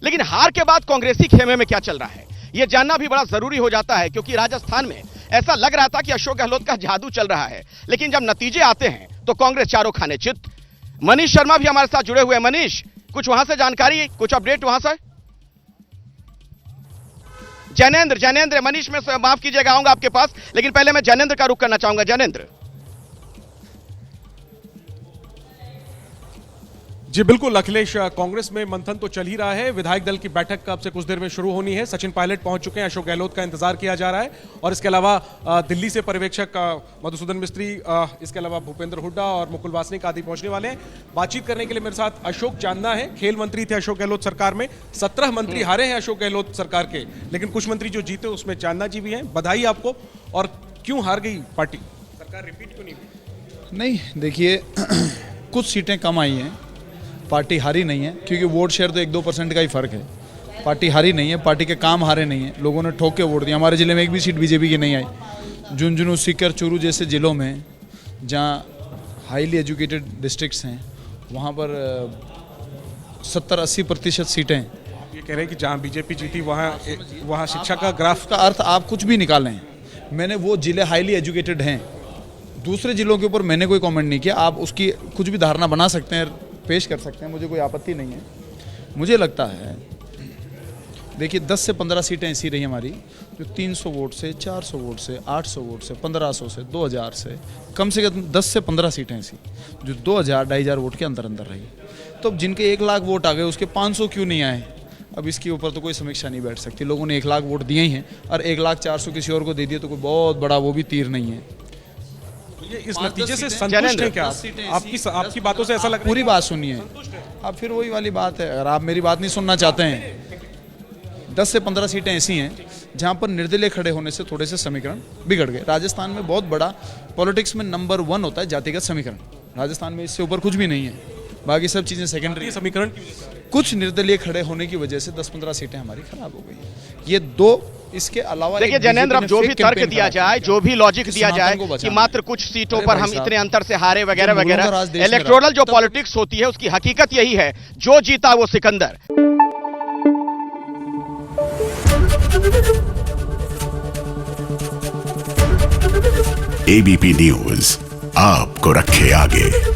लेकिन हार के बाद कांग्रेसी खेमे में क्या चल रहा है यह जानना भी बड़ा जरूरी हो जाता है, क्योंकि राजस्थान में ऐसा लग रहा था कि अशोक गहलोत का जादू चल रहा है, लेकिन जब नतीजे आते हैं तो कांग्रेस चारों खाने चित। मनीष शर्मा भी हमारे साथ जुड़े हुए हैं। मनीष, कुछ वहां से जानकारी, कुछ अपडेट वहां से? जैनेंद्र, मनीष में माफ कीजिएगा, आऊंगा आपके पास, लेकिन पहले मैं जैनेंद्र का रुख करना चाहूंगा। जैनेंद्र जी बिल्कुल अखिलेश, कांग्रेस में मंथन तो चल ही रहा है। विधायक दल की बैठक अब से कुछ देर में शुरू होनी है। सचिन पायलट पहुंच चुके हैं, अशोक गहलोत का इंतजार किया जा रहा है, और इसके अलावा दिल्ली से पर्यवेक्षक मधुसूदन मिस्त्री, इसके अलावा भूपेंद्र हुड्डा और मुकुल वासनिक आदि पहुंचने वाले हैं। बातचीत करने के लिए मेरे साथ अशोक चांदना है। खेल मंत्री थे अशोक गहलोत सरकार में, 17 मंत्री हारे हैं अशोक गहलोत सरकार के, लेकिन कुछ मंत्री जो जीते उसमें चांदना जी भी हैं। बधाई आपको। और क्यों हार गई पार्टी, सरकार रिपीट क्यों नहीं हुई? नहीं, देखिए कुछ सीटें कम आई हैं, पार्टी हारी नहीं है, क्योंकि वोट शेयर तो 1-2% का ही फर्क है। पार्टी हारी नहीं है, पार्टी के काम हारे नहीं है, लोगों ने ठोक के वोट दिया। हमारे जिले में एक भी सीट बीजेपी की नहीं आई। झुंझुनू, सीकर, चूरू जैसे जिलों में जहाँ हाईली एजुकेटेड डिस्ट्रिक्ट्स हैं, वहाँ पर 70-80% सीटें। ये कह रहे हैं कि जहाँ बीजेपी जीती वहाँ शिक्षा का ग्राफ का अर्थ आप कुछ भी निकालें। मैंने वो जिले हाईली एजुकेटेड हैं, दूसरे जिलों के ऊपर मैंने कोई कमेंट नहीं किया। आप उसकी कुछ भी धारणा बना सकते हैं, पेश कर सकते हैं, मुझे कोई आपत्ति नहीं है। मुझे लगता है, देखिए 10 से 15 सीटें ऐसी रही हमारी जो 300 वोट से, 400 वोट से, 800 वोट से, 1500 से, 2000 से कम 10 से 15 सीटें ऐसी जो 2000-2500 वोट के अंदर रही। तो अब जिनके 1 लाख वोट आ गए उसके 500 क्यों नहीं आए? अब इसके ऊपर तो कोई समीक्षा नहीं बैठ सकती। लोगों ने 1 लाख वोट दिए ही हैं, और 1,04,000 किसी और को दे दिए तो कोई बहुत बड़ा वो भी तीर नहीं है। ये इस नतीजे से संतुष्ट हैं क्या? आपकी बातों से ऐसा लग रहा है। पूरी बात सुनिए, अब फिर वही वाली बात है। अगर आप मेरी बात नहीं सुनना चाहते हैं, 10 से 15 सीटें ऐसी हैं जहां पर निर्दलीय खड़े होने से थोड़े से समीकरण बिगड़ गए। राजस्थान में बहुत बड़ा पॉलिटिक्स में नंबर 1 होता है जातिगत समीकरण। राजस्थान में इससे ऊपर कुछ भी नहीं है, बाकी सब चीजें सेकेंडरी। समीकरण कुछ निर्दलीय खड़े होने की वजह से 10-15 सीटें हमारी खराब हो गई। ये 2, इसके अलावा देखिए जैनेंद्र, अब जो भी तर्क दिया जाए, जो भी लॉजिक दिया जाए कि मात्र कुछ सीटों पर हम इतने अंतर से हारे वगैरह वगैरह, इलेक्टोरल जो पॉलिटिक्स होती है उसकी हकीकत यही है, जो जीता वो सिकंदर। एबीपी न्यूज आपको रखे आगे।